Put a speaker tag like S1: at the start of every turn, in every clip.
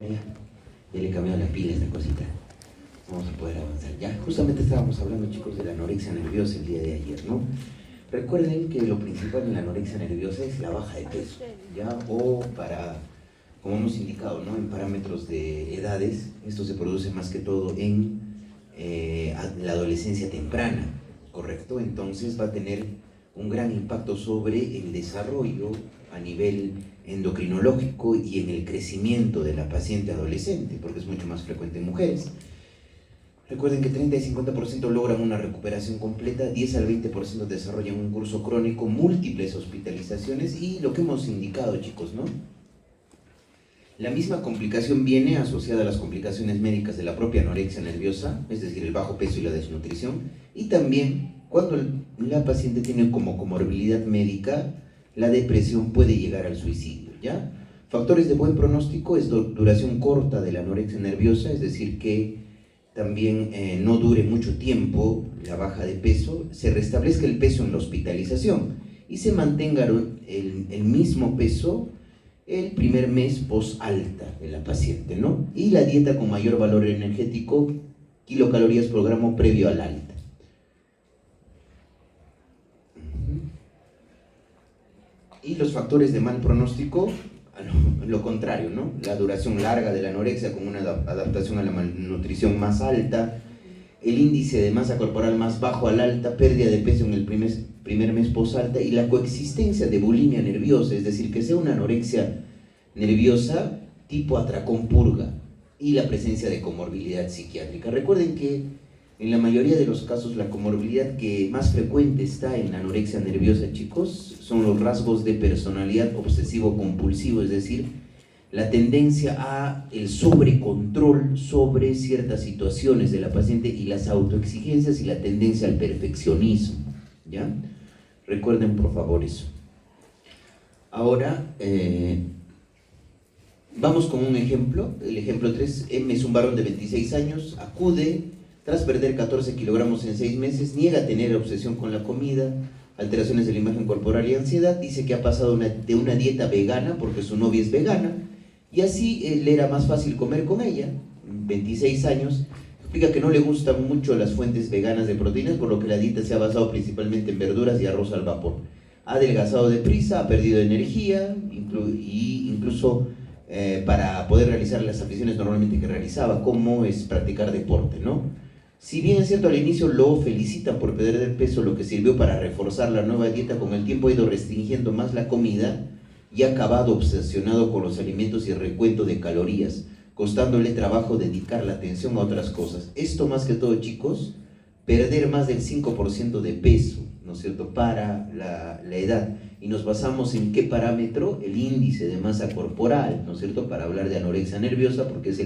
S1: Ya le he cambiado la pila a esta cosita. Vamos a poder avanzar. Ya, justamente estábamos hablando, chicos, de la anorexia nerviosa el día de ayer, ¿no? Recuerden que lo principal en la anorexia nerviosa es la baja de peso, ¿ya? O para, como hemos indicado, ¿no? En parámetros de edades, esto se produce más que todo en la adolescencia temprana, ¿correcto? Entonces va a tener un gran impacto sobre el desarrollo a nivel endocrinológico y en el crecimiento de la paciente adolescente, porque es mucho más frecuente en mujeres. Recuerden que 30 y 50% logran una recuperación completa, 10 al 20% desarrollan un curso crónico, múltiples hospitalizaciones y lo que hemos indicado, chicos, ¿no? La misma complicación viene asociada a las complicaciones médicas de la propia anorexia nerviosa, es decir, el bajo peso y la desnutrición, y también cuando la paciente tiene como comorbilidad médica, la depresión puede llegar al suicidio, ¿ya? Factores de buen pronóstico es duración corta de la anorexia nerviosa, es decir, que también no dure mucho tiempo la baja de peso, se restablezca el peso en la hospitalización y se mantenga el mismo peso el primer mes post-alta de la paciente, ¿no? Y la dieta con mayor valor energético, kilocalorías por gramo previo al alta. Y los factores de mal pronóstico, lo contrario, ¿no? La duración larga de la anorexia con una adaptación a la malnutrición más alta, el índice de masa corporal más bajo al alta, pérdida de peso en el primer mes post-alta y la coexistencia de bulimia nerviosa, es decir, que sea una anorexia nerviosa tipo atracón-purga y la presencia de comorbilidad psiquiátrica. Recuerden que en la mayoría de los casos la comorbilidad que más frecuente está en la anorexia nerviosa, chicos, son los rasgos de personalidad obsesivo-compulsivo, es decir, la tendencia a el sobrecontrol sobre ciertas situaciones de la paciente y las autoexigencias y la tendencia al perfeccionismo, ¿ya? Recuerden por favor eso. Ahora, vamos con un ejemplo. El ejemplo 3, M es un varón de 26 años, acude tras perder 14 kilogramos en 6 meses, niega tener obsesión con la comida, alteraciones de la imagen corporal y ansiedad, dice que ha pasado de una dieta vegana porque su novia es vegana, y así le era más fácil comer con ella, 26 años, explica que no le gustan mucho las fuentes veganas de proteínas, por lo que la dieta se ha basado principalmente en verduras y arroz al vapor. Ha adelgazado deprisa, ha perdido energía, incluso para poder realizar las aficiones normalmente que realizaba, como es practicar deporte, ¿no? Si bien es cierto, al inicio lo felicitan por perder peso, lo que sirvió para reforzar la nueva dieta, con el tiempo ha ido restringiendo más la comida y ha acabado obsesionado con los alimentos y el recuento de calorías, costándole trabajo dedicar la atención a otras cosas. Esto más que todo, chicos, perder más del 5% de peso, ¿no es cierto?, para la edad. Y nos basamos en qué parámetro, el índice de masa corporal, ¿no es cierto?, para hablar de anorexia nerviosa, porque es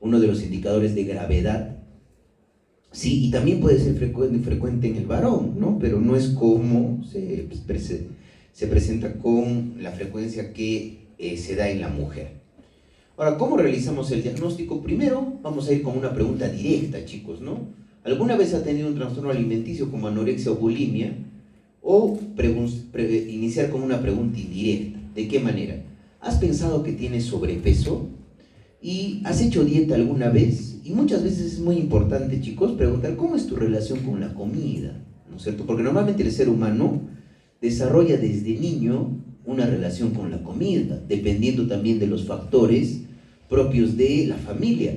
S1: uno de los indicadores de gravedad. Sí, y también puede ser frecuente en el varón, ¿no? Pero no es como se presenta con la frecuencia que se da en la mujer. Ahora, ¿cómo realizamos el diagnóstico? Primero, vamos a ir con una pregunta directa, chicos, ¿no? ¿Alguna vez ha tenido un trastorno alimenticio como anorexia o bulimia? O iniciar con una pregunta indirecta. ¿De qué manera? ¿Has pensado que tienes sobrepeso? ¿Y has hecho dieta alguna vez? Y muchas veces es muy importante, chicos, preguntar ¿cómo es tu relación con la comida? ¿No es cierto? Porque normalmente el ser humano desarrolla desde niño una relación con la comida, dependiendo también de los factores propios de la familia.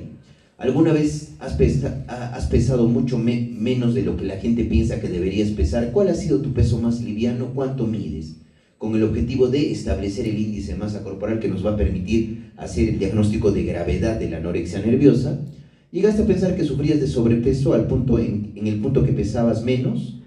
S1: ¿Alguna vez has pesado mucho menos de lo que la gente piensa que deberías pesar? ¿Cuál ha sido tu peso más liviano? ¿Cuánto mides? Con el objetivo de establecer el índice de masa corporal que nos va a permitir hacer el diagnóstico de gravedad de la anorexia nerviosa. ¿Llegaste a pensar que sufrías de sobrepeso al punto en el punto que pesabas menos?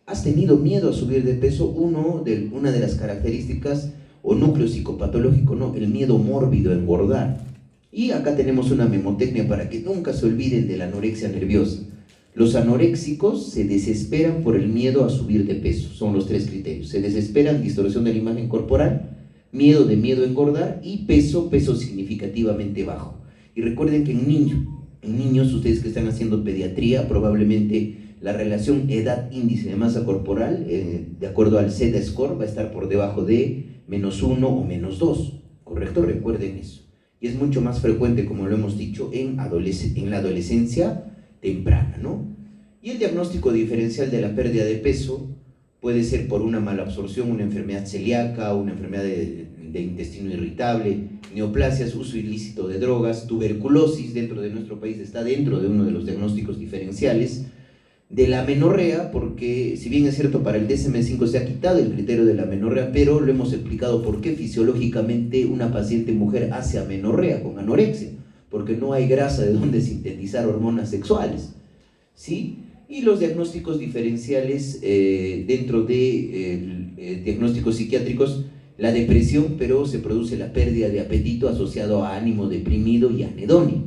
S1: ¿Has tenido miedo a subir de peso? Una de las características o núcleo psicopatológico, ¿no? El miedo mórbido a engordar. Y acá tenemos una memotecnia para que nunca se olviden de la anorexia nerviosa. Los anoréxicos se desesperan por el miedo a subir de peso. Son los 3 criterios. Se desesperan, distorsión de la imagen corporal, miedo a engordar y peso significativamente bajo. Y recuerden que en niños, ustedes que están haciendo pediatría, probablemente la relación edad-índice de masa corporal, de acuerdo al Z-score, va a estar por debajo de -1 o -2, ¿correcto? Recuerden eso. y es mucho más frecuente, como lo hemos dicho, en la adolescencia temprana, ¿no? Y el diagnóstico diferencial de la pérdida de peso puede ser por una malabsorción, una enfermedad celíaca, una enfermedad de intestino irritable, neoplasias, uso ilícito de drogas, tuberculosis dentro de nuestro país está dentro de uno de los diagnósticos diferenciales, de la amenorrea, porque si bien es cierto para el DSM-5 se ha quitado el criterio de la amenorrea, pero lo hemos explicado por qué fisiológicamente una paciente mujer hace amenorrea con anorexia, porque no hay grasa de donde sintetizar hormonas sexuales, ¿sí? Y los diagnósticos diferenciales dentro de diagnósticos psiquiátricos, la depresión, pero se produce la pérdida de apetito asociado a ánimo deprimido y anhedonia.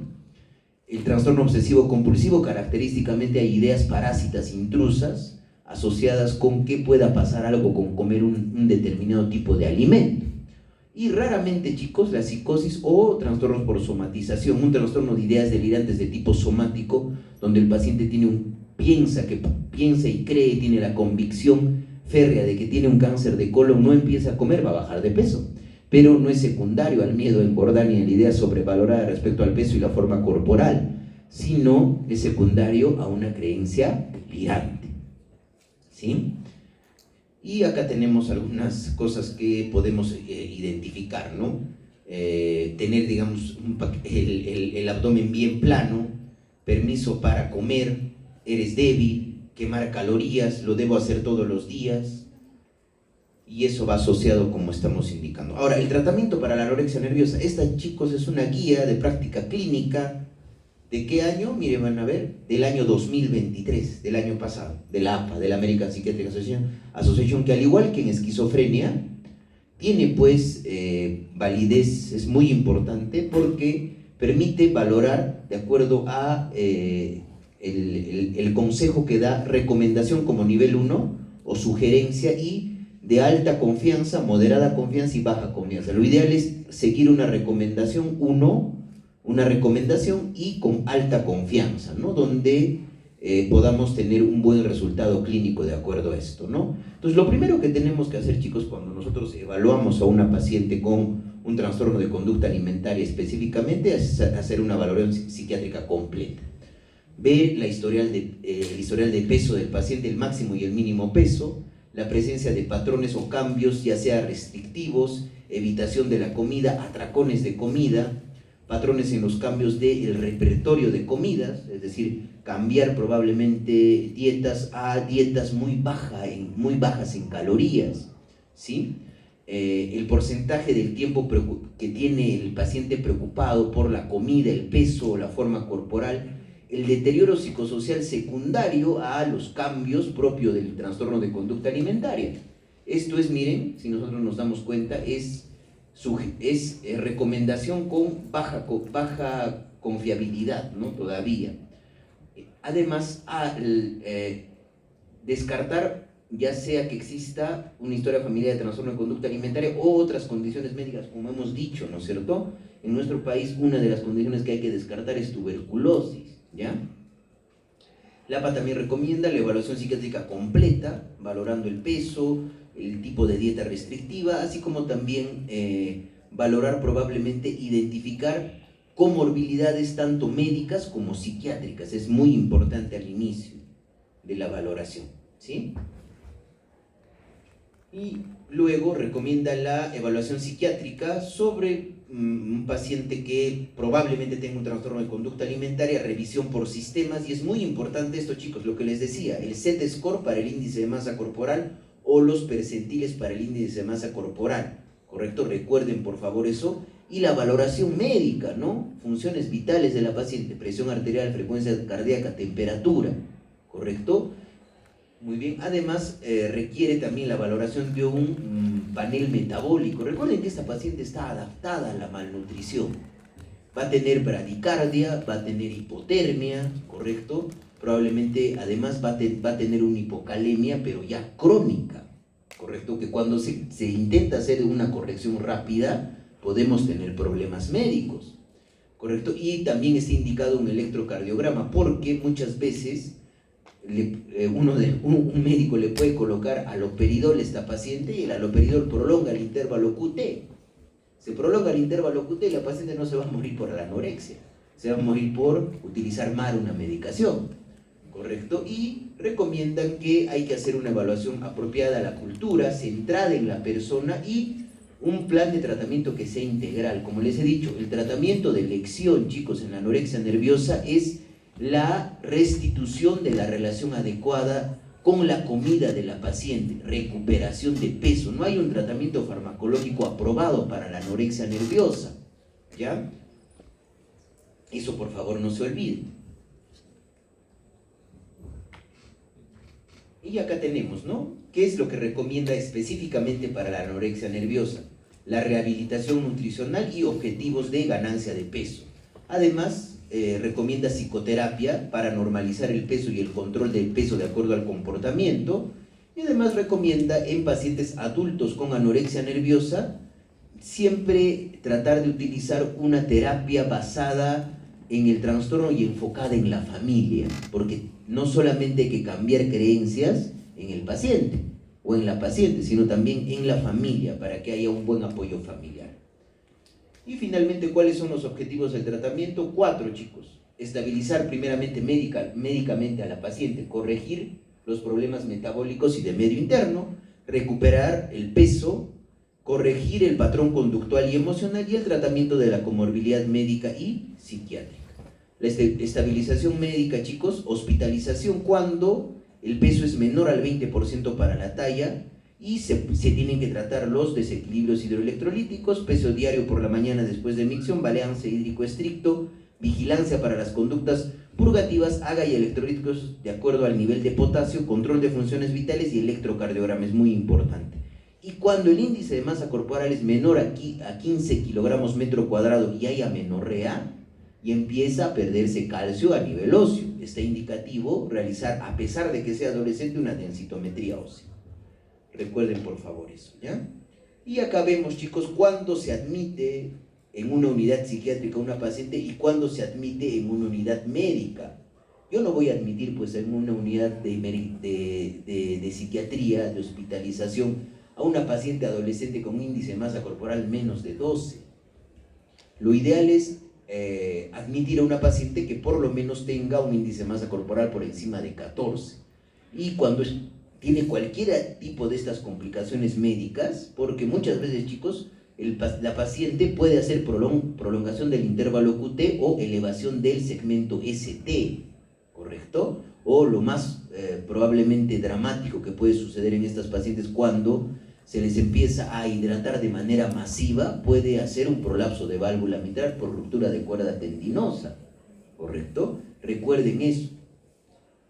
S1: El trastorno obsesivo compulsivo, característicamente hay ideas parásitas intrusas asociadas con que pueda pasar algo con comer un determinado tipo de alimento. Y raramente, chicos, la psicosis o trastornos por somatización, un trastorno de ideas delirantes de tipo somático, donde el paciente piensa y cree, tiene la convicción férrea de que tiene un cáncer de colon, no empieza a comer, va a bajar de peso, pero no es secundario al miedo a engordar ni a la idea sobrevalorada respecto al peso y la forma corporal, sino es secundario a una creencia delirante, ¿sí? Y acá tenemos algunas cosas que podemos identificar, ¿no? Tener, digamos, el abdomen bien plano, permiso para comer, eres débil, quemar calorías, lo debo hacer todos los días, y eso va asociado como estamos indicando. Ahora, el tratamiento para la anorexia nerviosa, esta, chicos, es una guía de práctica clínica. ¿De qué año? Miren, van a ver, del año 2023, del año pasado, de la APA, de la American Psychiatric Association, que al igual que en esquizofrenia, tiene pues validez, es muy importante porque permite valorar de acuerdo a el consejo que da recomendación como nivel 1 o sugerencia, y de alta confianza, moderada confianza y baja confianza. Lo ideal es seguir una recomendación 1, una recomendación y con alta confianza, ¿no? Donde podamos tener un buen resultado clínico de acuerdo a esto, ¿no? Entonces, lo primero que tenemos que hacer, chicos, cuando nosotros evaluamos a una paciente con un trastorno de conducta alimentaria específicamente, es hacer una valoración psiquiátrica completa. Ver el historial de peso del paciente, el máximo y el mínimo peso, la presencia de patrones o cambios, ya sea restrictivos, evitación de la comida, atracones de comida, patrones en los cambios del repertorio de comidas, es decir, cambiar probablemente dietas a dietas muy bajas en calorías, ¿sí? El porcentaje del tiempo que tiene el paciente preocupado por la comida, el peso o la forma corporal, el deterioro psicosocial secundario a los cambios propios del trastorno de conducta alimentaria. Esto es, miren, si nosotros nos damos cuenta, es recomendación con baja confiabilidad, ¿no? Todavía. Además, descartar ya sea que exista una historia familiar de trastorno de conducta alimentaria o otras condiciones médicas, como hemos dicho, ¿no es cierto? En nuestro país, una de las condiciones que hay que descartar es tuberculosis, ¿ya? La APA también recomienda la evaluación psiquiátrica completa, valorando el peso, el tipo de dieta restrictiva, así como también valorar, probablemente identificar comorbilidades tanto médicas como psiquiátricas. Es muy importante al inicio de la valoración, ¿sí? Y luego recomienda la evaluación psiquiátrica sobre un paciente que probablemente tenga un trastorno de conducta alimentaria, revisión por sistemas, y es muy importante esto, chicos, lo que les decía, el Z-score para el índice de masa corporal o los percentiles para el índice de masa corporal, ¿correcto? Recuerden por favor eso. Y la valoración médica, ¿no? Funciones vitales de la paciente, presión arterial, frecuencia cardíaca, temperatura, ¿correcto? Muy bien. Además, requiere también la valoración de un panel metabólico. Recuerden que esta paciente está adaptada a la malnutrición. Va a tener bradicardia, va a tener hipotermia, ¿correcto? Probablemente, además, va a tener una hipocalemia, pero ya crónica, ¿correcto? Que cuando se intenta hacer una corrección rápida, podemos tener problemas médicos, ¿correcto? Y también está indicado un electrocardiograma, porque muchas veces un médico le puede colocar aloperidol a esta paciente y el aloperidol prolonga el intervalo QT, Se prolonga el intervalo QT y la paciente no se va a morir por la anorexia, se va a morir por utilizar mal una medicación, ¿correcto? Y recomiendan que hay que hacer una evaluación apropiada a la cultura, centrada en la persona y un plan de tratamiento que sea integral. Como les he dicho, el tratamiento de elección, chicos, en la anorexia nerviosa es la restitución de la relación adecuada con la comida de la paciente, recuperación de peso. No hay un tratamiento farmacológico aprobado para la anorexia nerviosa, ¿ya? Eso por favor no se olvide. Y acá tenemos, ¿no? ¿Qué es lo que recomienda específicamente para la anorexia nerviosa? La rehabilitación nutricional y objetivos de ganancia de peso. Además, recomienda psicoterapia para normalizar el peso y el control del peso de acuerdo al comportamiento. Y además recomienda en pacientes adultos con anorexia nerviosa siempre tratar de utilizar una terapia basada en el trastorno y enfocada en la familia, porque no solamente hay que cambiar creencias en el paciente o en la paciente, sino también en la familia para que haya un buen apoyo familiar. Y finalmente, ¿cuáles son los objetivos del tratamiento? 4, chicos. Estabilizar primeramente médicamente a la paciente, corregir los problemas metabólicos y de medio interno, recuperar el peso, corregir el patrón conductual y emocional y el tratamiento de la comorbilidad médica y psiquiátrica. La estabilización médica, chicos, hospitalización cuando el peso es menor al 20% para la talla y se tienen que tratar los desequilibrios hidroelectrolíticos, peso diario por la mañana después de micción, balance hídrico estricto, vigilancia para las conductas purgativas, AGA y electrolíticos de acuerdo al nivel de potasio, control de funciones vitales y electrocardiograma, es muy importante. Y cuando el índice de masa corporal es menor a 15 kilogramos metro cuadrado y hay amenorrea, y empieza a perderse calcio a nivel óseo. Está indicativo realizar, a pesar de que sea adolescente, una densitometría ósea. Recuerden por favor eso, ¿ya? Y acá vemos, chicos, cuándo se admite en una unidad psiquiátrica una paciente y cuándo se admite en una unidad médica. Yo no voy a admitir pues en una unidad de psiquiatría, de hospitalización, a una paciente adolescente con un índice de masa corporal menos de 12. Lo ideal es admitir a una paciente que por lo menos tenga un índice de masa corporal por encima de 14. Y cuando tiene cualquier tipo de estas complicaciones médicas, porque muchas veces, chicos, la paciente puede hacer prolongación del intervalo QT o elevación del segmento ST, ¿correcto? O lo más probablemente dramático que puede suceder en estas pacientes cuando se les empieza a hidratar de manera masiva, puede hacer un prolapso de válvula mitral por ruptura de cuerda tendinosa, ¿correcto? Recuerden eso.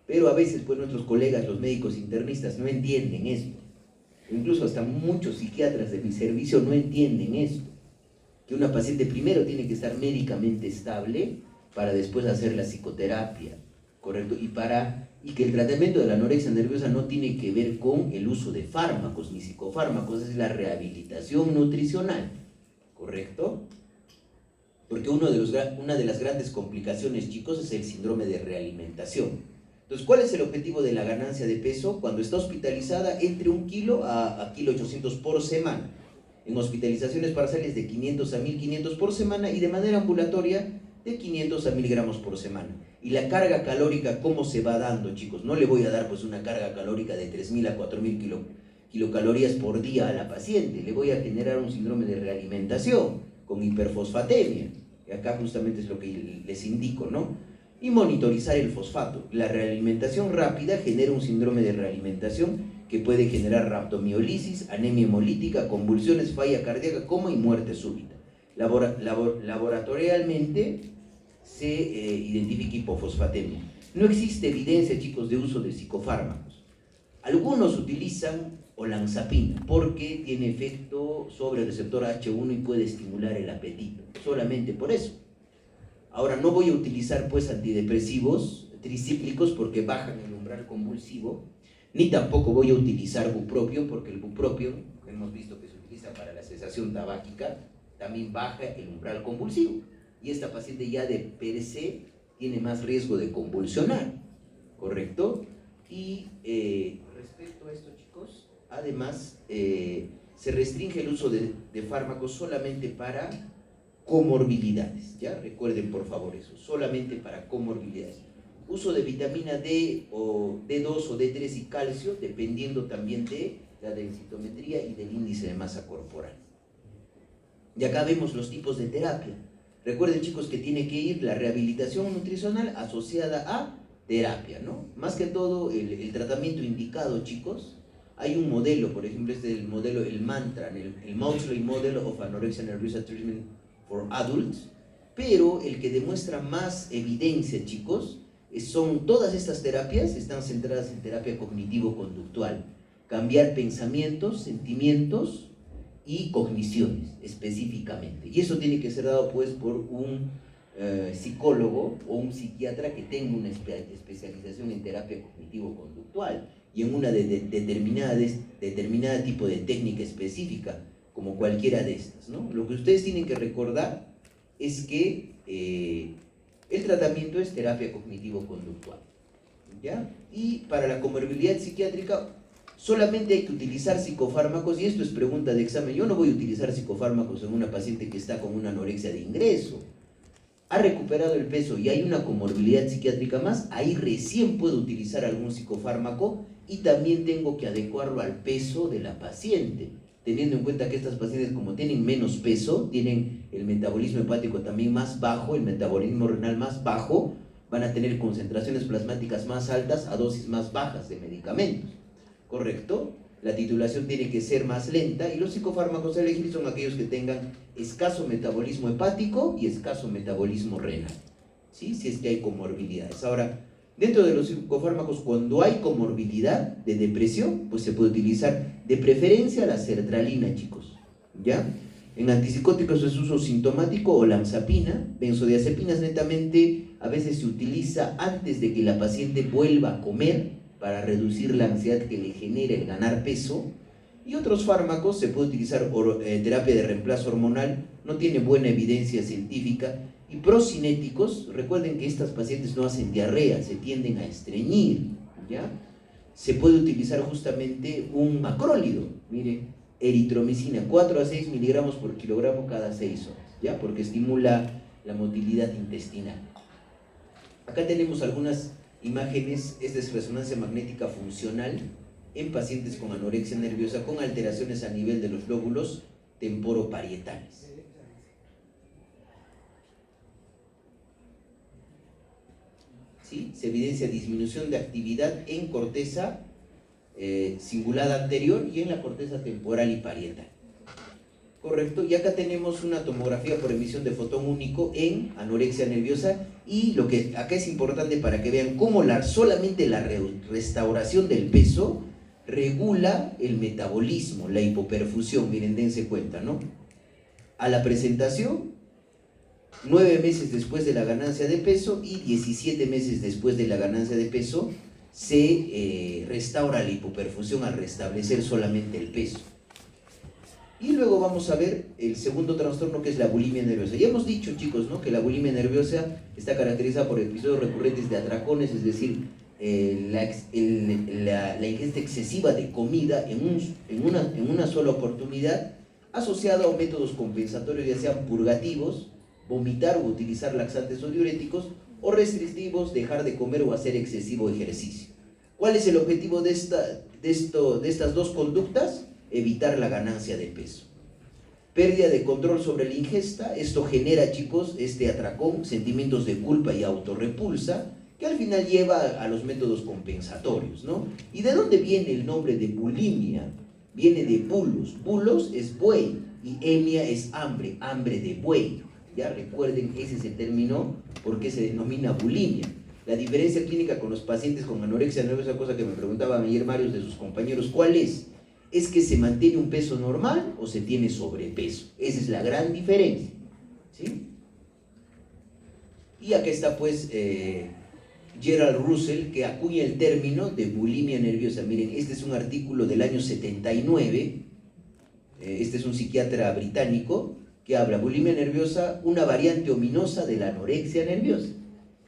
S1: Pero a veces pues nuestros colegas, los médicos internistas, no entienden esto. Incluso hasta muchos psiquiatras de mi servicio no entienden esto. Que una paciente primero tiene que estar médicamente estable para después hacer la psicoterapia, ¿correcto? Y que el tratamiento de la anorexia nerviosa no tiene que ver con el uso de fármacos ni psicofármacos, es la rehabilitación nutricional, ¿correcto? Porque una de las grandes complicaciones, chicos, es el síndrome de realimentación. Entonces, ¿cuál es el objetivo de la ganancia de peso? Cuando está hospitalizada, entre 1 kilo a 1.800 por semana. En hospitalizaciones parciales de 500 a 1.500 por semana y de manera ambulatoria de 500 a 1.000 gramos por semana. Y la carga calórica, ¿cómo se va dando, chicos? No le voy a dar pues una carga calórica de 3.000 a 4.000 kilocalorías por día a la paciente. Le voy a generar un síndrome de realimentación con hiperfosfatemia. Y acá justamente es lo que les indico, ¿no? Y monitorizar el fosfato. La realimentación rápida genera un síndrome de realimentación que puede generar rhabdomiolisis, anemia hemolítica, convulsiones, falla cardíaca, coma y muerte súbita. Laboratorialmente se identifica hipofosfatemia. No existe evidencia, chicos, de uso de psicofármacos. Algunos utilizan olanzapina porque tiene efecto sobre el receptor H1 y puede estimular el apetito. Solamente por eso. Ahora, no voy a utilizar pues antidepresivos tricíclicos porque bajan el umbral convulsivo, ni tampoco voy a utilizar bupropio porque el bupropio, hemos visto que se utiliza para la cesación tabáquica, también baja el umbral convulsivo. Y esta paciente ya de per se tiene más riesgo de convulsionar, ¿correcto? Y respecto a esto, chicos, además se restringe el uso de fármacos solamente para comorbilidades, ¿ya? Recuerden por favor eso, solamente para comorbilidades. Uso de vitamina D o D2 o D3 y calcio, dependiendo también de la densitometría y del índice de masa corporal. Y acá vemos los tipos de terapia. Recuerden, chicos, que tiene que ir la rehabilitación nutricional asociada a terapia, ¿no? Más que todo, el tratamiento indicado, chicos, hay un modelo, por ejemplo, este es el modelo, el MANTRA, el Maudsley Model of Anorexia Nerviosa Treatment for Adults, pero el que demuestra más evidencia, chicos, son todas estas terapias, están centradas en terapia cognitivo-conductual, cambiar pensamientos, sentimientos y cogniciones específicamente. Y eso tiene que ser dado pues por un psicólogo o un psiquiatra que tenga una especialización en terapia cognitivo-conductual y en una determinada tipo de técnica específica, como cualquiera de estas, ¿no? Lo que ustedes tienen que recordar es que el tratamiento es terapia cognitivo-conductual, ¿ya? Y para la comorbilidad psiquiátrica solamente hay que utilizar psicofármacos, y esto es pregunta de examen. Yo no voy a utilizar psicofármacos en una paciente que está con una anorexia de ingreso. Ha recuperado el peso y hay una comorbilidad psiquiátrica más, ahí recién puedo utilizar algún psicofármaco y también tengo que adecuarlo al peso de la paciente, teniendo en cuenta que estas pacientes, como tienen menos peso, tienen el metabolismo hepático también más bajo, el metabolismo renal más bajo, van a tener concentraciones plasmáticas más altas a dosis más bajas de medicamentos, ¿correcto? La titulación tiene que ser más lenta y los psicofármacos a elegir son aquellos que tengan escaso metabolismo hepático y escaso metabolismo renal, ¿sí? Si es que hay comorbilidades. Ahora, dentro de los psicofármacos, cuando hay comorbilidad de depresión, pues se puede utilizar de preferencia la sertralina, chicos, ¿ya? En antipsicóticos es uso sintomático o olanzapina. Benzodiazepinas netamente a veces se utiliza antes de que la paciente vuelva a comer para reducir la ansiedad que le genera el ganar peso. Y otros fármacos, se puede utilizar terapia de reemplazo hormonal, no tiene buena evidencia científica. Y procinéticos, recuerden que estas pacientes no hacen diarrea, se tienden a estreñir, ¿ya? Se puede utilizar justamente un macrólido, mire, eritromicina, 4 a 6 miligramos por kilogramo cada 6 horas, ¿ya? Porque estimula la motilidad intestinal. Acá tenemos algunas imágenes. Esta es resonancia magnética funcional en pacientes con anorexia nerviosa con alteraciones a nivel de los lóbulos temporoparietales. ¿Sí? Se evidencia disminución de actividad en corteza cingulada anterior y en la corteza temporal y parietal. Correcto, y acá tenemos una tomografía por emisión de fotón único en anorexia nerviosa, y lo que acá es importante para que vean cómo solamente la restauración del peso regula el metabolismo, la hipoperfusión. Miren, dense cuenta, ¿no? A la presentación, 9 meses después de la ganancia de peso y 17 meses después de la ganancia de peso, se restaura la hipoperfusión al restablecer solamente el peso. Y luego vamos a ver el segundo trastorno, que es la bulimia nerviosa. Ya hemos dicho, chicos, ¿no?, que la bulimia nerviosa está caracterizada por episodios recurrentes de atracones, es decir, la ingesta excesiva de comida en una sola oportunidad, asociada a métodos compensatorios, ya sean purgativos, vomitar o utilizar laxantes o diuréticos, o restrictivos, dejar de comer o hacer excesivo ejercicio. ¿Cuál es el objetivo de estas dos conductas? Evitar la ganancia de peso. Pérdida de control sobre la ingesta. Esto genera, chicos, este atracón, sentimientos de culpa y autorrepulsa, que al final lleva a los métodos compensatorios, ¿no? ¿Y de dónde viene el nombre de bulimia? Viene de bulos. Bulos es buey y emia es hambre, hambre de buey. Ya recuerden, ese es el término porque se denomina bulimia. La diferencia clínica con los pacientes con anorexia nerviosa, cosa que me preguntaban ayer varios de sus compañeros, ¿cuál es? ¿Es que se mantiene un peso normal o se tiene sobrepeso? Esa es la gran diferencia, ¿sí? Y acá está pues Gerald Russell, que acuña el término de bulimia nerviosa. Miren, este es un artículo del año 79, este es un psiquiatra británico que habla bulimia nerviosa, una variante ominosa de la anorexia nerviosa.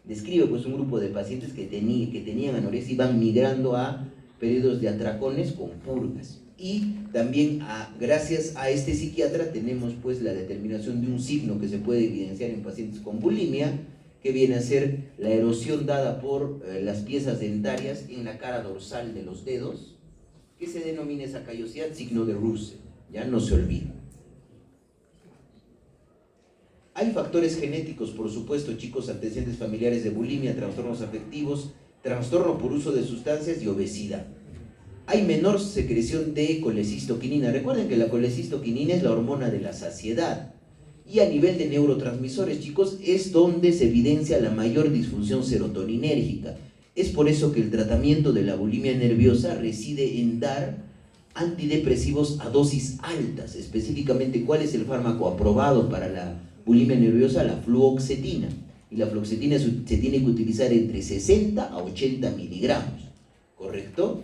S1: Describe pues un grupo de pacientes que tenían anorexia y van migrando a periodos de atracones con purgas. Y también gracias a este psiquiatra tenemos pues la determinación de un signo que se puede evidenciar en pacientes con bulimia, que viene a ser la erosión dada por las piezas dentarias en la cara dorsal de los dedos, que se denomina esa callosidad signo de Russell, ya no se olvida. Hay factores genéticos, por supuesto, chicos, antecedentes familiares de bulimia, trastornos afectivos, trastorno por uso de sustancias y obesidad. Hay menor secreción de colecistoquinina. Recuerden que la colecistoquinina es la hormona de la saciedad. Y a nivel de neurotransmisores, chicos, es donde se evidencia la mayor disfunción serotoninérgica. Es por eso que el tratamiento de la bulimia nerviosa reside en dar antidepresivos a dosis altas. Específicamente, ¿cuál es el fármaco aprobado para la bulimia nerviosa? La fluoxetina. Y la fluoxetina se tiene que utilizar entre 60 a 80 miligramos. ¿Correcto?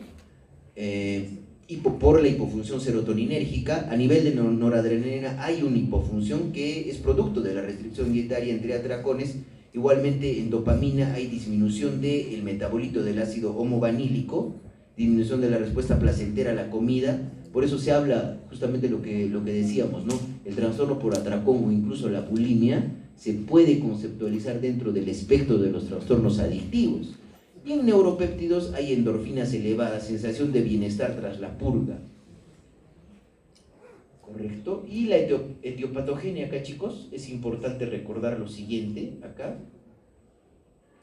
S1: Y por la hipofunción serotoninérgica. A nivel de noradrenalina hay una hipofunción que es producto de la restricción dietaria entre atracones. Igualmente en dopamina hay disminución del metabolito del ácido homovanílico, disminución de la respuesta placentera a la comida. Por eso se habla justamente lo que decíamos, ¿no? El trastorno por atracón o incluso la bulimia se puede conceptualizar dentro del espectro de los trastornos adictivos. Y en neuropéptidos hay endorfinas elevadas, sensación de bienestar tras la purga. ¿Correcto? Y la etiopatogenia acá, chicos, es importante recordar lo siguiente, acá.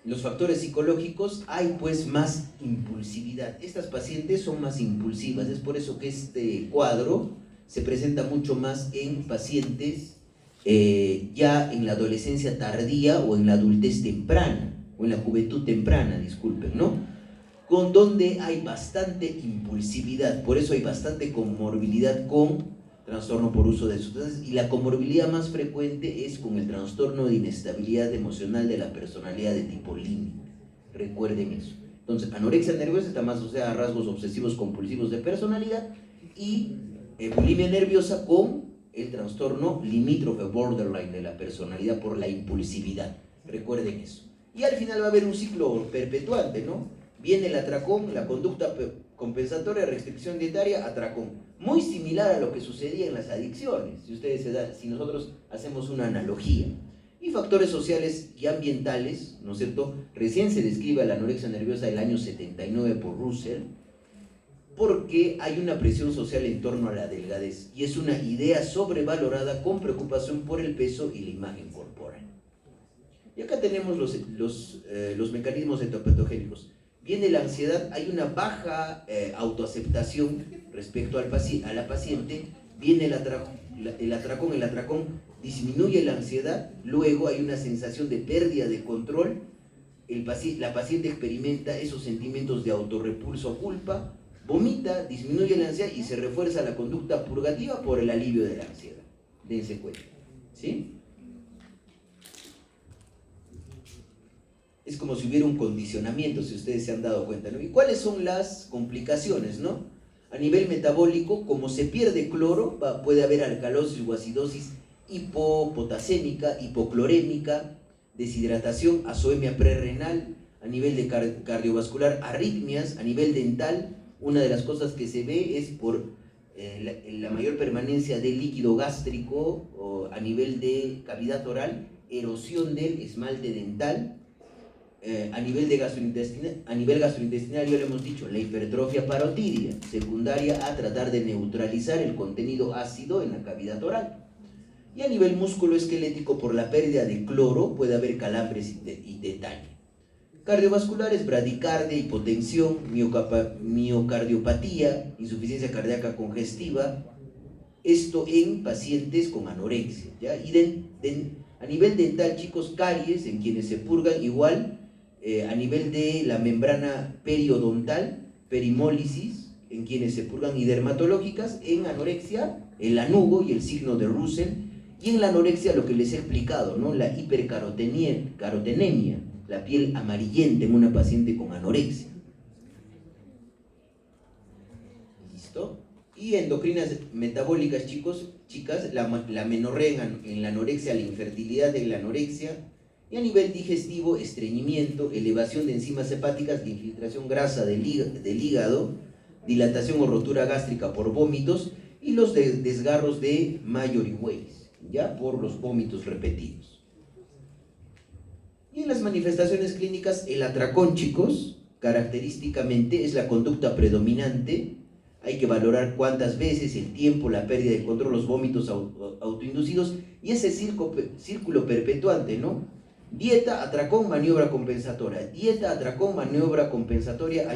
S1: Los factores psicológicos, hay pues más impulsividad. Estas pacientes son más impulsivas, es por eso que este cuadro se presenta mucho más en pacientes ya en la adolescencia tardía o en la adultez temprana, o en la juventud temprana, disculpen, ¿no? Con donde hay bastante impulsividad, por eso hay bastante comorbilidad con trastorno por uso de sustancias, y la comorbilidad más frecuente es con el trastorno de inestabilidad emocional de la personalidad de tipo límite. Recuerden eso. Entonces, anorexia nerviosa está más asociada a rasgos obsesivos compulsivos de personalidad, y bulimia nerviosa con el trastorno limítrofe borderline de la personalidad por la impulsividad. Recuerden eso. Y al final va a haber un ciclo perpetuante, ¿no? Viene el atracón, la conducta compensatoria, restricción dietaria, atracón. Muy similar a lo que sucedía en las adicciones, si nosotros hacemos una analogía. Y factores sociales y ambientales, ¿no es cierto? Recién se describe la anorexia nerviosa del año 79 por Russell, porque hay una presión social en torno a la delgadez, y es una idea sobrevalorada con preocupación por el peso y la imagen corporal. Y acá tenemos los mecanismos etiopatogénicos. Viene la ansiedad, hay una baja autoaceptación respecto a la paciente, viene el atracón disminuye la ansiedad, luego hay una sensación de pérdida de control, la paciente experimenta esos sentimientos de autorrepulso o culpa, vomita, disminuye la ansiedad y se refuerza la conducta purgativa por el alivio de la ansiedad. Dense cuenta, ¿sí? Es como si hubiera un condicionamiento, si ustedes se han dado cuenta, ¿no? ¿Y cuáles son las complicaciones, no? A nivel metabólico, como se pierde cloro, puede haber alcalosis o acidosis hipopotasémica, hipoclorémica, deshidratación, azoemia prerrenal, a nivel de cardiovascular, arritmias, a nivel dental. Una de las cosas que se ve es por la mayor permanencia de líquido gástrico o a nivel de cavidad oral, erosión del esmalte dental. A nivel gastrointestinal, ya lo hemos dicho, la hipertrofia parotidia, secundaria a tratar de neutralizar el contenido ácido en la cavidad oral. Y a nivel musculoesquelético, por la pérdida de cloro, puede haber calambres y tetania. Cardiovasculares, bradicardia, hipotensión, miocardiopatía, insuficiencia cardíaca congestiva, esto en pacientes con anorexia, ¿ya? Y a nivel dental, chicos, caries en quienes se purgan igual. A nivel de la membrana periodontal, perimólisis, en quienes se purgan, y dermatológicas, en anorexia, el lanugo y el signo de Russell, y en la anorexia lo que les he explicado, ¿no? La hipercarotenemia, la piel amarillenta en una paciente con anorexia. ¿Listo? Y endocrinas metabólicas, chicos, chicas, la menorrea en la anorexia, la infertilidad en la anorexia. Y a nivel digestivo, estreñimiento, elevación de enzimas hepáticas, la infiltración grasa del hígado, dilatación o rotura gástrica por vómitos y los desgarros de Mallory Weiss, ya por los vómitos repetidos. Y en las manifestaciones clínicas, el atracón, chicos, característicamente es la conducta predominante. Hay que valorar cuántas veces, el tiempo, la pérdida de control, los vómitos autoinducidos y ese círculo perpetuante, ¿no? Dieta, atracón, maniobra compensatoria. Dieta, atracón, maniobra compensatoria,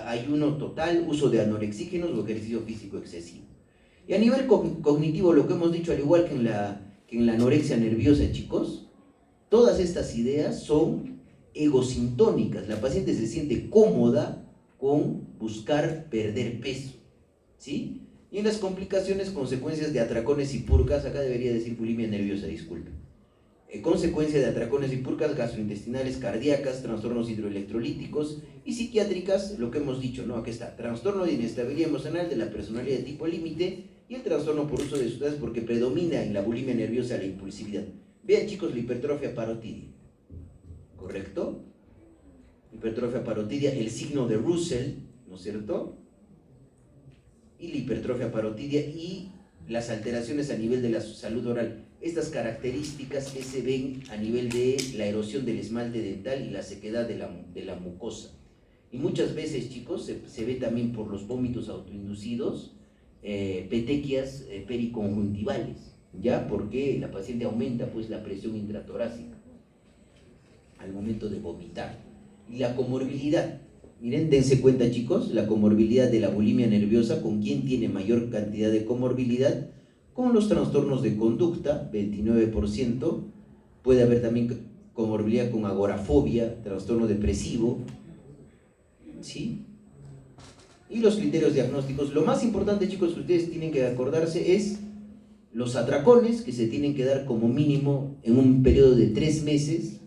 S1: ayuno total, uso de anorexígenos o ejercicio físico excesivo. Y a nivel cognitivo, lo que hemos dicho, al igual que en la anorexia nerviosa, chicos, todas estas ideas son egosintónicas. La paciente se siente cómoda con buscar perder peso, ¿sí? Y en las complicaciones, consecuencias de atracones y purgas, acá debería decir bulimia nerviosa, disculpe. Consecuencia de atracones y purgas gastrointestinales, cardíacas, trastornos hidroelectrolíticos y psiquiátricas, lo que hemos dicho, ¿no? Aquí está, trastorno de inestabilidad emocional de la personalidad de tipo límite y el trastorno por uso de sustancias porque predomina en la bulimia nerviosa la impulsividad. Vean, chicos, la hipertrofia parotidia, ¿correcto? Hipertrofia parotidia, el signo de Russell, ¿no es cierto? Y la hipertrofia parotidia y las alteraciones a nivel de la salud oral. Estas características que se ven a nivel de la erosión del esmalte dental y la sequedad de la mucosa. Y muchas veces, chicos, se ve también por los vómitos autoinducidos, petequias periconjuntivales, ¿ya? Porque la paciente aumenta pues la presión intratorácica al momento de vomitar. Y la comorbilidad, miren, dense cuenta, chicos, la comorbilidad de la bulimia nerviosa, ¿con quién tiene mayor cantidad de comorbilidad? Con los trastornos de conducta, 29%, puede haber también comorbilidad con agorafobia, trastorno depresivo, ¿sí? Y los criterios diagnósticos, lo más importante, chicos, que ustedes tienen que acordarse es los atracones, que se tienen que dar como mínimo en un periodo de 3 meses,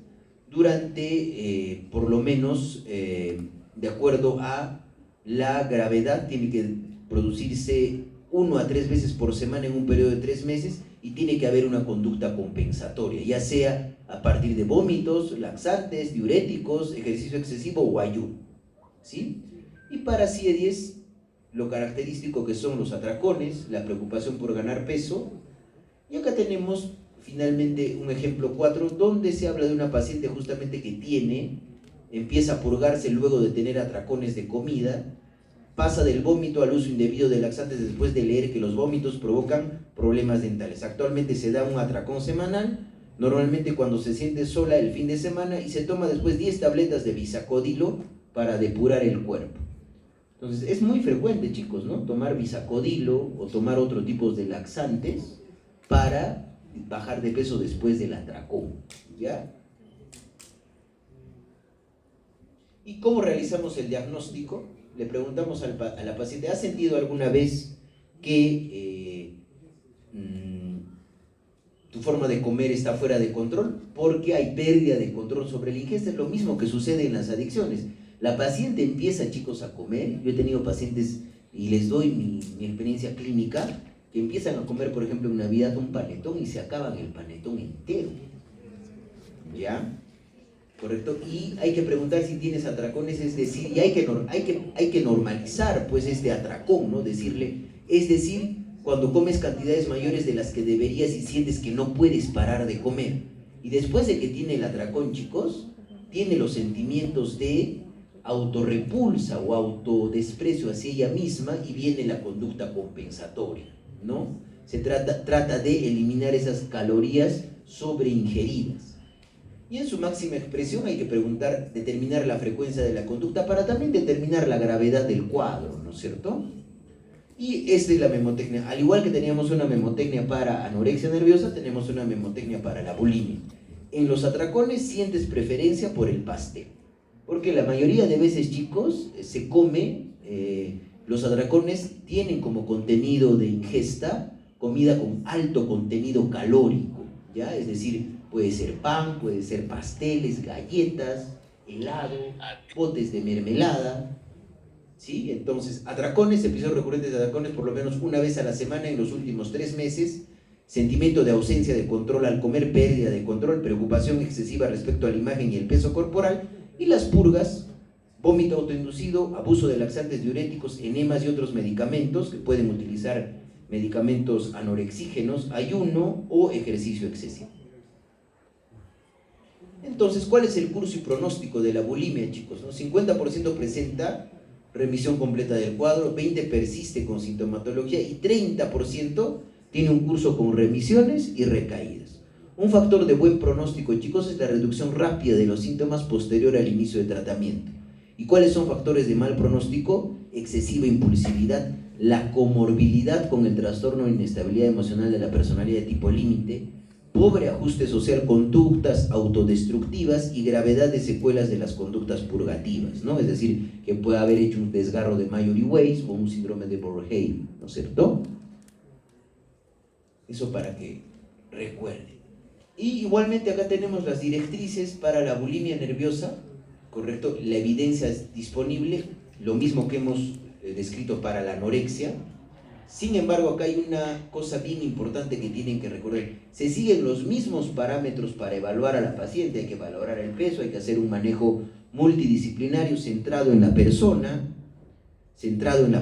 S1: durante, por lo menos, de acuerdo a la gravedad, tiene que producirse 1 a 3 veces por semana en un periodo de 3 meses y tiene que haber una conducta compensatoria, ya sea a partir de vómitos, laxantes, diuréticos, ejercicio excesivo o ayuno, ¿sí? Y para CIE-10, lo característico que son los atracones, la preocupación por ganar peso, y acá tenemos finalmente un ejemplo 4, donde se habla de una paciente justamente que empieza a purgarse luego de tener atracones de comida, pasa del vómito al uso indebido de laxantes después de leer que los vómitos provocan problemas dentales. Actualmente se da un atracón semanal, normalmente cuando se siente sola el fin de semana, y se toma después 10 tabletas de bisacodilo para depurar el cuerpo. Entonces es muy frecuente, chicos, ¿no? Tomar bisacodilo o tomar otro tipo de laxantes para bajar de peso después del atracón, ¿ya? ¿Y cómo realizamos el diagnóstico? Le preguntamos a la paciente, ¿has sentido alguna vez que tu forma de comer está fuera de control? Porque hay pérdida de control sobre la ingesta. Es lo mismo que sucede en las adicciones. La paciente empieza, chicos, a comer. Yo he tenido pacientes, y les doy mi experiencia clínica, que empiezan a comer, por ejemplo, en Navidad un panetón y se acaban el panetón entero, ¿ya? ¿Correcto? Y hay que preguntar si tienes atracones, es decir, y hay que normalizar pues este atracón, ¿no? Es decir, cuando comes cantidades mayores de las que deberías y sientes que no puedes parar de comer. Y después de que tiene el atracón, chicos, tiene los sentimientos de autorrepulsa o autodesprecio hacia ella misma y viene la conducta compensatoria, ¿no? Se trata de eliminar esas calorías sobreingeridas. Y en su máxima expresión hay que determinar la frecuencia de la conducta para también determinar la gravedad del cuadro, ¿no es cierto? Y esta es la memotecnia. Al igual que teníamos una memotecnia para anorexia nerviosa, tenemos una memotecnia para la bulimia. En los atracones sientes preferencia por el pastel, porque la mayoría de veces, chicos, se come, los atracones tienen como contenido de ingesta comida con alto contenido calórico, ¿ya? Es decir, puede ser pan, puede ser pasteles, galletas, helado, botes de mermelada, ¿sí? Entonces, atracones, episodios recurrentes de atracones por lo menos una vez a la semana en los últimos 3 meses, sentimiento de ausencia de control al comer, pérdida de control, preocupación excesiva respecto a la imagen y el peso corporal, y las purgas, vómito autoinducido, abuso de laxantes, diuréticos, enemas y otros medicamentos, que pueden utilizar medicamentos anorexígenos, ayuno o ejercicio excesivo. Entonces, ¿cuál es el curso y pronóstico de la bulimia, chicos? 50% presenta remisión completa del cuadro, 20% persiste con sintomatología y 30% tiene un curso con remisiones y recaídas. Un factor de buen pronóstico, chicos, es la reducción rápida de los síntomas posterior al inicio de tratamiento. ¿Y cuáles son factores de mal pronóstico? Excesiva impulsividad, la comorbilidad con el trastorno de inestabilidad emocional de la personalidad de tipo límite, pobre ajuste social, conductas autodestructivas y gravedad de secuelas de las conductas purgativas, ¿no? Es decir, que puede haber hecho un desgarro de Mallory Weiss o un síndrome de Borrheim, ¿no es cierto? Eso para que recuerden. Y igualmente acá tenemos las directrices para la bulimia nerviosa, ¿correcto? La evidencia es disponible, lo mismo que hemos descrito para la anorexia. Sin embargo, acá hay una cosa bien importante que tienen que recordar. Se siguen los mismos parámetros para evaluar a la paciente. Hay que valorar el peso, hay que hacer un manejo multidisciplinario centrado en la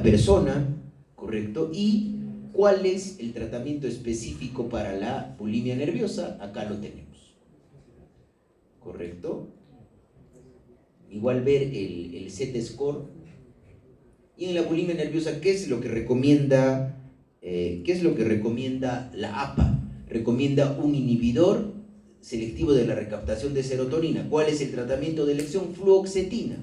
S1: persona, ¿correcto? Y ¿cuál es el tratamiento específico para la bulimia nerviosa? Acá lo tenemos, ¿correcto? Igual ver el Z-score. Y en la bulimia nerviosa, ¿qué es lo que recomienda la APA? Recomienda un inhibidor selectivo de la recaptación de serotonina. ¿Cuál es el tratamiento de elección? Fluoxetina,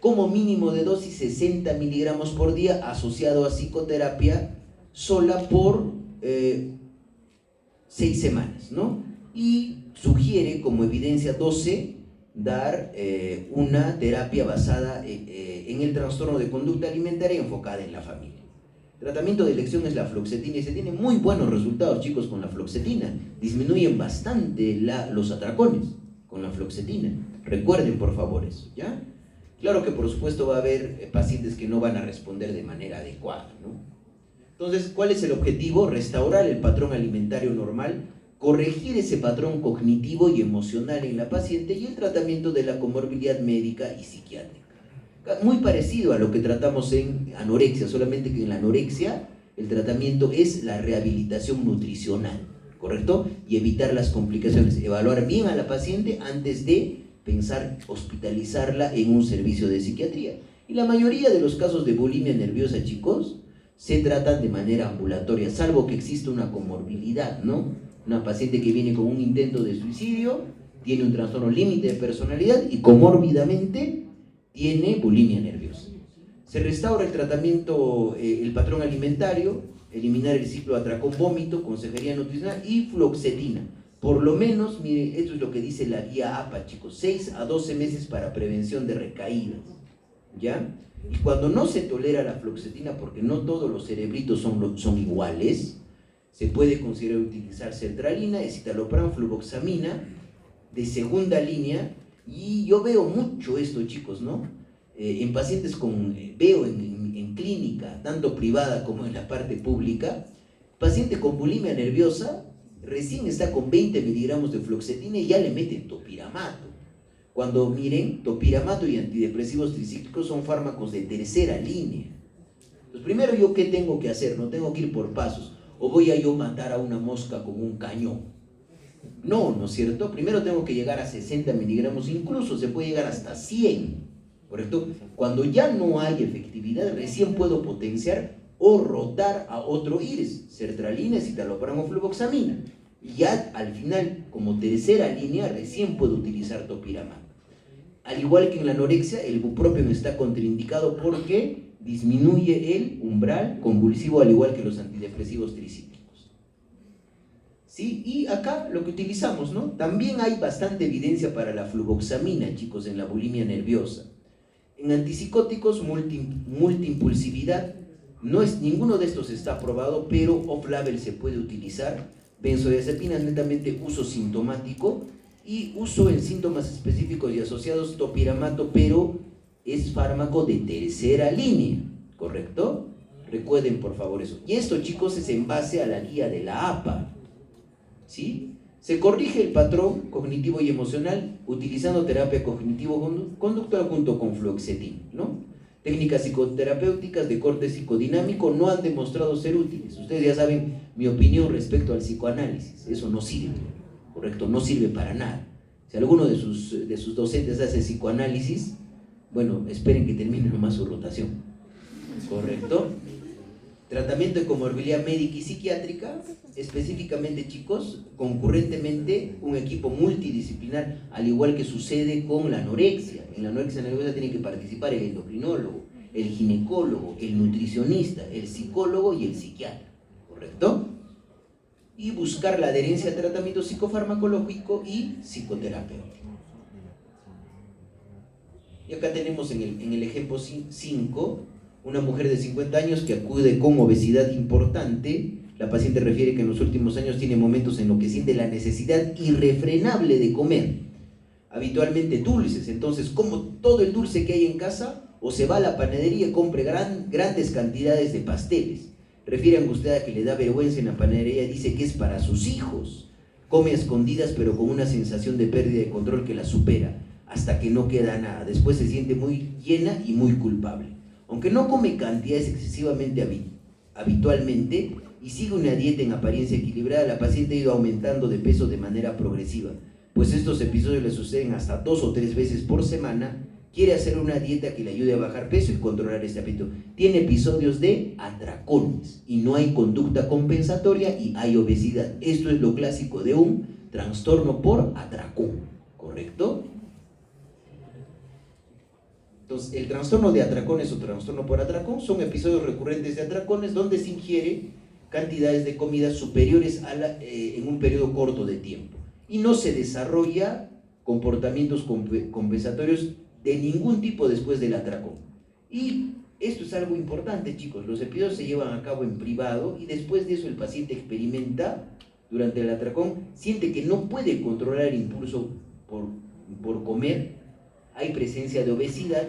S1: como mínimo de dosis 60 miligramos por día, asociado a psicoterapia sola por 6 semanas, ¿no? Y sugiere como evidencia 12 dar una terapia basada en el trastorno de conducta alimentaria enfocada en la familia. El tratamiento de elección es la fluoxetina y se tienen muy buenos resultados, chicos, con la fluoxetina. Disminuyen bastante los atracones con la fluoxetina. Recuerden, por favor, eso, ¿ya? Claro que, por supuesto, va a haber pacientes que no van a responder de manera adecuada, ¿no? Entonces, ¿cuál es el objetivo? Restaurar el patrón alimentario normal, corregir ese patrón cognitivo y emocional en la paciente y el tratamiento de la comorbilidad médica y psiquiátrica. Muy parecido a lo que tratamos en anorexia, solamente que en la anorexia el tratamiento es la rehabilitación nutricional, ¿correcto? Y evitar las complicaciones, evaluar bien a la paciente antes de pensar hospitalizarla en un servicio de psiquiatría. Y la mayoría de los casos de bulimia nerviosa, chicos, se tratan de manera ambulatoria, salvo que exista una comorbilidad, ¿no? Una paciente que viene con un intento de suicidio, tiene un trastorno límite de personalidad y comórbidamente tiene bulimia nerviosa. Se restaura el tratamiento, el patrón alimentario, eliminar el ciclo atracón-vómito, consejería nutricional y fluoxetina. Por lo menos, mire, esto es lo que dice la guía APA, chicos, 6 a 12 meses para prevención de recaídas, ¿ya? Y cuando no se tolera la fluoxetina, porque no todos los cerebritos son iguales, se puede considerar utilizar sertralina, escitalopram, fluvoxamina de segunda línea. Y yo veo mucho esto, chicos, ¿no? En pacientes veo en clínica, tanto privada como en la parte pública, paciente con bulimia nerviosa, recién está con 20 miligramos de fluoxetina y ya le meten topiramato. Cuando miren, topiramato y antidepresivos tricíclicos son fármacos de tercera línea. Entonces, primero, ¿yo qué tengo que hacer? No tengo que ir por pasos. ¿O voy a yo matar a una mosca con un cañón? No, ¿no es cierto? Primero tengo que llegar a 60 miligramos, incluso se puede llegar hasta 100, ¿correcto? Cuando ya no hay efectividad, recién puedo potenciar o rotar a otro IRS, sertralina, escitalopram o fluvoxamina. Y ya al final, como tercera línea, recién puedo utilizar topiramato. Al igual que en la anorexia, el bupropión está contraindicado porque disminuye el umbral convulsivo, al igual que los antidepresivos tricíclicos. ¿Sí? Y acá lo que utilizamos, ¿no? También hay bastante evidencia para la fluvoxamina, chicos, en la bulimia nerviosa. En antipsicóticos, multiimpulsividad, ninguno de estos está aprobado, pero off-label se puede utilizar. Benzodiazepinas, netamente uso sintomático, y uso en síntomas específicos y asociados topiramato, pero es fármaco de tercera línea, ¿correcto? Recuerden por favor eso. Y esto, chicos, es en base a la guía de la APA, ¿sí?
S2: Se corrige el patrón cognitivo y emocional utilizando terapia cognitivo-conductual junto con fluoxetina, ¿no? Técnicas psicoterapéuticas de corte psicodinámico no han demostrado ser útiles. Ustedes ya saben mi opinión respecto al psicoanálisis. Eso no sirve, ¿correcto? No sirve para nada. Si alguno de sus docentes hace psicoanálisis, bueno, esperen que termine nomás su rotación, ¿correcto? Tratamiento de comorbilidad médica y psiquiátrica, específicamente, chicos, concurrentemente un equipo multidisciplinar, al igual que sucede con la anorexia. En la anorexia nerviosa tiene que participar el endocrinólogo, el ginecólogo, el nutricionista, el psicólogo y el psiquiatra, ¿correcto? Y buscar la adherencia a tratamiento psicofarmacológico y psicoterapéutico. Y acá tenemos en el ejemplo 5, una mujer de 50 años que acude con obesidad importante. La paciente refiere que en los últimos años tiene momentos en los que siente la necesidad irrefrenable de comer, habitualmente dulces. Entonces, como todo el dulce que hay en casa, o se va a la panadería y compre grandes cantidades de pasteles. Refiere angustiada que le da vergüenza en la panadería, dice que es para sus hijos. Come a escondidas, pero con una sensación de pérdida de control que la supera, hasta que no queda nada. Después se siente muy llena y muy culpable. Aunque no come cantidades excesivamente habitualmente y sigue una dieta en apariencia equilibrada, la paciente ha ido aumentando de peso de manera progresiva, pues estos episodios le suceden hasta 2 o 3 veces por semana. Quiere hacer una dieta que le ayude a bajar peso y controlar este apetito. Tiene episodios de atracones y no hay conducta compensatoria y hay obesidad. Esto es lo clásico de un trastorno por atracón, ¿correcto? Entonces, el trastorno de atracones o trastorno por atracón son episodios recurrentes de atracones donde se ingiere cantidades de comida superiores en un periodo corto de tiempo y no se desarrolla comportamientos compensatorios de ningún tipo después del atracón. Y esto es algo importante, chicos. Los episodios se llevan a cabo en privado y después de eso el paciente experimenta, durante el atracón, siente que no puede controlar el impulso por comer. Hay presencia de obesidad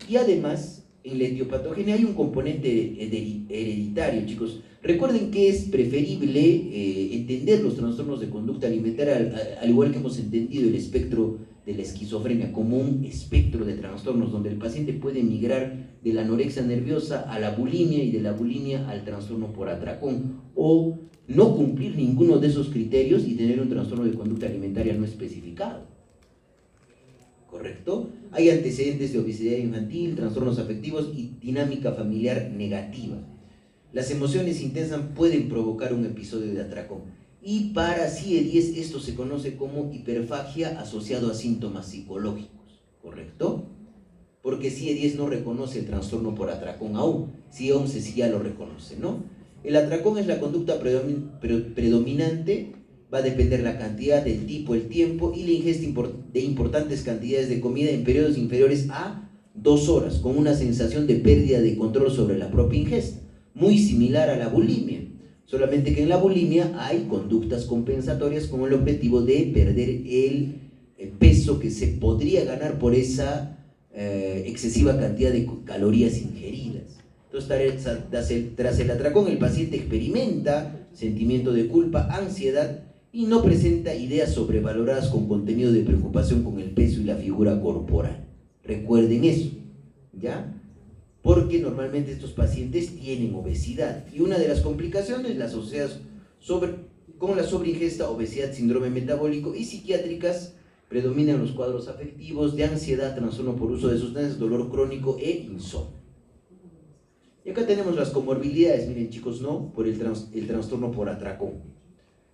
S2: y además en la etiopatogenia hay un componente hereditario, chicos. Recuerden que es preferible entender los trastornos de conducta alimentaria al igual que hemos entendido el espectro de la esquizofrenia como un espectro de trastornos donde el paciente puede migrar de la anorexia nerviosa a la bulimia y de la bulimia al trastorno por atracón o no cumplir ninguno de esos criterios y tener un trastorno de conducta alimentaria no especificado. ¿Correcto? Hay antecedentes de obesidad infantil, trastornos afectivos y dinámica familiar negativa. Las emociones intensas pueden provocar un episodio de atracón. Y para CIE-10 esto se conoce como hiperfagia asociado a síntomas psicológicos. ¿Correcto? Porque CIE-10 no reconoce el trastorno por atracón aún. CIE-11 sí ya lo reconoce, ¿no? El atracón es la conducta predominante. Va a depender la cantidad, del tipo, el tiempo y la ingesta de importantes cantidades de comida en periodos inferiores a 2 horas, con una sensación de pérdida de control sobre la propia ingesta, muy similar a la bulimia, solamente que en la bulimia hay conductas compensatorias con el objetivo de perder el peso que se podría ganar por esa excesiva cantidad de calorías ingeridas. Entonces, tras el atracón, el paciente experimenta sentimiento de culpa, ansiedad, y no presenta ideas sobrevaloradas con contenido de preocupación con el peso y la figura corporal. Recuerden eso, ¿ya? Porque normalmente estos pacientes tienen obesidad y una de las complicaciones las asociadas con la sobreingesta, obesidad, síndrome metabólico y psiquiátricas predominan los cuadros afectivos de ansiedad, trastorno por uso de sustancias, dolor crónico e insomnio. Y acá tenemos las comorbilidades, miren chicos, ¿no? Por el trastorno por atracón.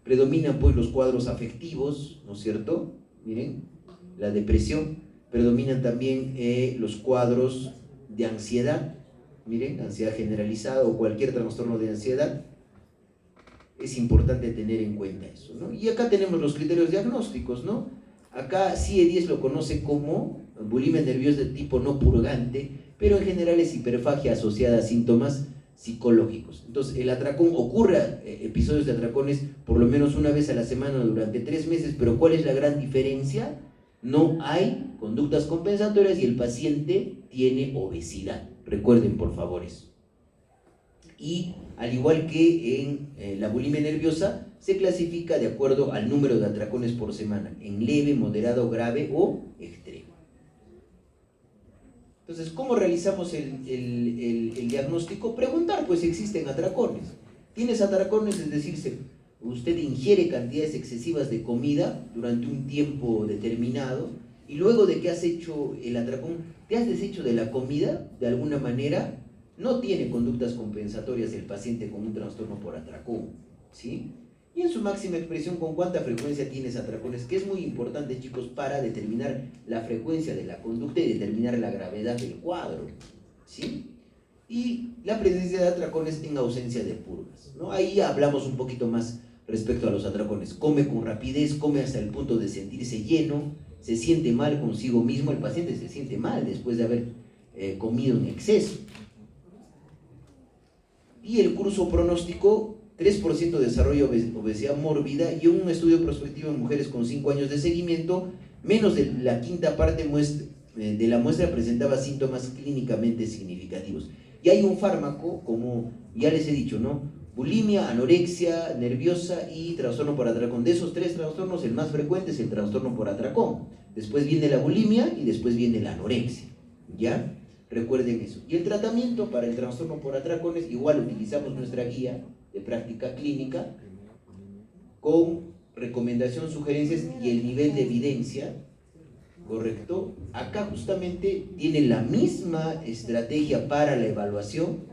S2: Predominan pues los cuadros afectivos, ¿no es cierto? Miren, la depresión. Predominan también los cuadros de ansiedad. Miren, ansiedad generalizada o cualquier trastorno de ansiedad. Es importante tener en cuenta eso, ¿no? Y acá tenemos los criterios diagnósticos, ¿no? Acá CIE-10 lo conoce como bulimia nerviosa de tipo no purgante, pero en general es hiperfagia asociada a síntomas psicológicos. Entonces, el atracón ocurre, episodios de atracones por lo menos una vez a la semana durante 3 meses, pero ¿cuál es la gran diferencia? No hay conductas compensatorias y el paciente tiene obesidad. Recuerden, por favor, eso. Y al igual que en la bulimia nerviosa, se clasifica de acuerdo al número de atracones por semana, en leve, moderado, grave o extremo. Entonces, ¿cómo realizamos el diagnóstico? Preguntar, pues, si existen atracones. ¿Tienes atracones? Es decir, usted ingiere cantidades excesivas de comida durante un tiempo determinado y luego de que has hecho el atracón, te has deshecho de la comida de alguna manera, no tiene conductas compensatorias el paciente con un trastorno por atracón, ¿sí? Y en su máxima expresión, ¿con cuánta frecuencia tienes atracones? Que es muy importante, chicos, para determinar la frecuencia de la conducta y determinar la gravedad del cuadro, ¿sí? Y la presencia de atracones en ausencia de purgas, ¿no? Ahí hablamos un poquito más respecto a los atracones. Come con rapidez, come hasta el punto de sentirse lleno, se siente mal consigo mismo, el paciente se siente mal después de haber comido en exceso. Y el curso pronóstico, 3% desarrollo de obesidad mórbida, y un estudio prospectivo en mujeres con 5 años de seguimiento, menos de la quinta parte de la muestra presentaba síntomas clínicamente significativos. Y hay un fármaco, como ya les he dicho, ¿no? Bulimia, anorexia nerviosa y trastorno por atracón. De esos 3 trastornos, el más frecuente es el trastorno por atracón. Después viene la bulimia y después viene la anorexia, ¿ya? Recuerden eso. Y el tratamiento para el trastorno por atracones, igual utilizamos nuestra guía de práctica clínica con recomendación, sugerencias y el nivel de evidencia, ¿correcto? Acá justamente tiene la misma estrategia para la evaluación,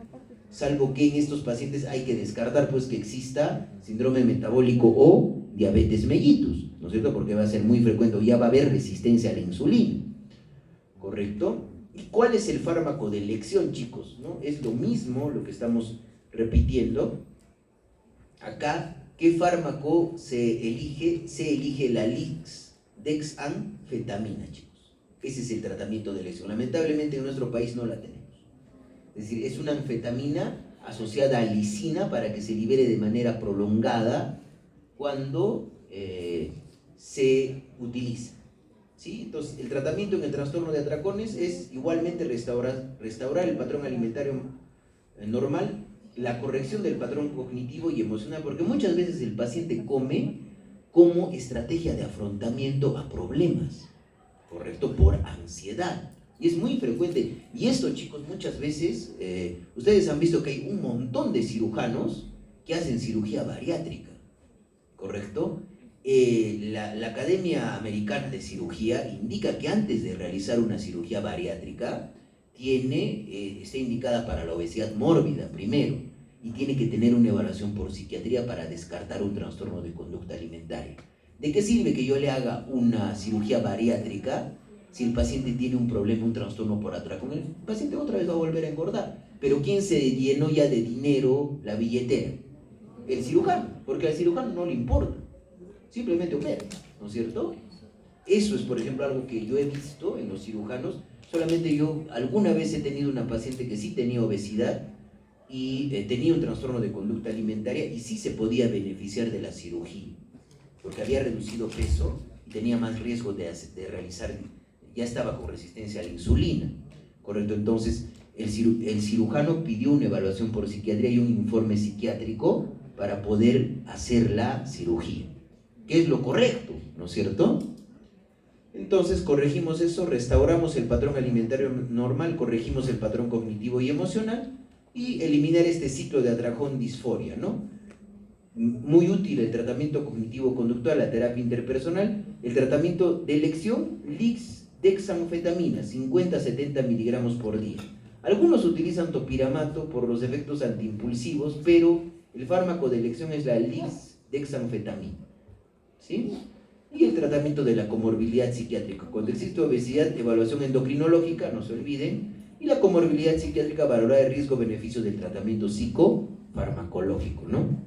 S2: salvo que en estos pacientes hay que descartar pues que exista síndrome metabólico o diabetes mellitus, ¿no es cierto? Porque va a ser muy frecuente, ya va a haber resistencia a la insulina, ¿correcto? ¿Y cuál es el fármaco de elección, chicos? ¿No? Es lo mismo lo que estamos repitiendo. Acá, ¿qué fármaco se elige? Se elige la lisdexanfetamina, chicos. Ese es el tratamiento de elección. Lamentablemente en nuestro país no la tenemos. Es decir, es una anfetamina asociada a lisina para que se libere de manera prolongada cuando se utiliza. ¿Sí? Entonces, el tratamiento en el trastorno de atracones es igualmente restaurar el patrón alimentario normal, la corrección del patrón cognitivo y emocional, porque muchas veces el paciente come como estrategia de afrontamiento a problemas, ¿correcto? Por ansiedad. Y es muy frecuente. Y esto, chicos, muchas veces, ustedes han visto que hay un montón de cirujanos que hacen cirugía bariátrica, ¿correcto? La Academia Americana de Cirugía indica que antes de realizar una cirugía bariátrica está indicada para la obesidad mórbida primero y tiene que tener una evaluación por psiquiatría para descartar un trastorno de conducta alimentaria. ¿De qué sirve que yo le haga una cirugía bariátrica si el paciente tiene un problema, un trastorno por atracón? El paciente otra vez va a volver a engordar. Pero ¿quién se llenó ya de dinero la billetera? El cirujano, porque al cirujano no le importa. Simplemente opera, ¿no es cierto? Eso es, por ejemplo, algo que yo he visto en los cirujanos. Solamente yo alguna vez he tenido una paciente que sí tenía obesidad y tenía un trastorno de conducta alimentaria y sí se podía beneficiar de la cirugía, porque había reducido peso y tenía más riesgo de realizar, ya estaba con resistencia a la insulina, ¿correcto? Entonces, el cirujano pidió una evaluación por psiquiatría y un informe psiquiátrico para poder hacer la cirugía, que es lo correcto, ¿no es cierto? Entonces corregimos eso, restauramos el patrón alimentario normal, corregimos el patrón cognitivo y emocional y eliminar este ciclo de atracón-disforia, ¿no? Muy útil el tratamiento cognitivo-conductual, la terapia interpersonal, el tratamiento de elección, lisdexanfetamina, 50-70 miligramos por día. Algunos utilizan topiramato por los efectos antiimpulsivos, pero el fármaco de elección es la lisdexanfetamina, ¿sí? Y el tratamiento de la comorbilidad psiquiátrica. Cuando existe obesidad, evaluación endocrinológica, no se olviden, y la comorbilidad psiquiátrica, valorar el riesgo-beneficio del tratamiento psicofarmacológico, ¿no?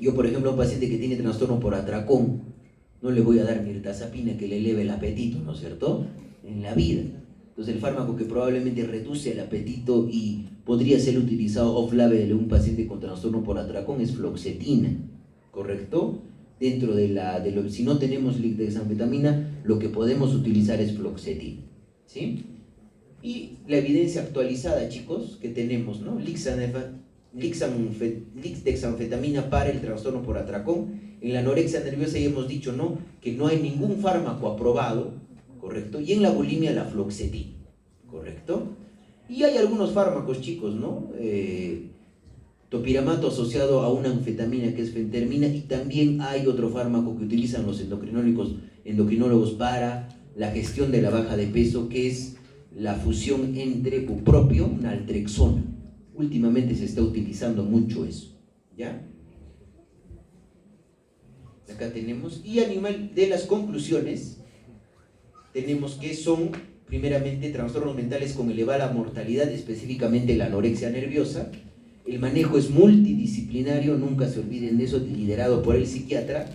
S2: Yo, por ejemplo, a un paciente que tiene trastorno por atracón, no le voy a dar mirtazapina que le eleve el apetito, ¿no es cierto?, en la vida. Entonces, el fármaco que probablemente reduce el apetito y podría ser utilizado off-label en un paciente con trastorno por atracón es fluoxetina, ¿correcto? Dentro si no tenemos lisdexanfetamina, lo que podemos utilizar es fluoxetina, ¿sí? Y la evidencia actualizada, chicos, que tenemos, ¿no? dexanfetamina para el trastorno por atracón. En la anorexia nerviosa ya hemos dicho, ¿no?, que no hay ningún fármaco aprobado, ¿correcto? Y en la bulimia la fluoxetina, ¿correcto? Y hay algunos fármacos, chicos, ¿no? Topiramato asociado a una anfetamina que es fentermina, y también hay otro fármaco que utilizan los endocrinólogos para la gestión de la baja de peso, que es la fusión entre bupropión y naltrexona. Últimamente se está utilizando mucho eso, ¿ya? Acá tenemos, y a nivel de las conclusiones, tenemos que son, primeramente, trastornos mentales con elevada mortalidad, específicamente la anorexia nerviosa. El manejo es multidisciplinario, nunca se olviden de eso, liderado por el psiquiatra.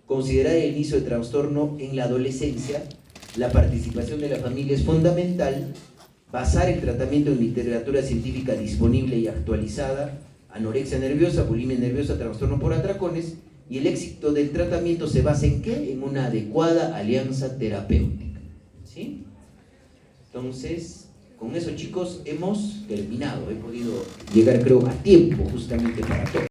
S2: Considerar el inicio de trastorno en la adolescencia. La participación de la familia es fundamental. Basar el tratamiento en literatura científica disponible y actualizada. Anorexia nerviosa, bulimia nerviosa, trastorno por atracones. Y el éxito del tratamiento se basa ¿en qué? En una adecuada alianza terapéutica, ¿sí? Entonces, con eso, chicos, hemos terminado. He podido llegar, creo, a tiempo justamente para todo.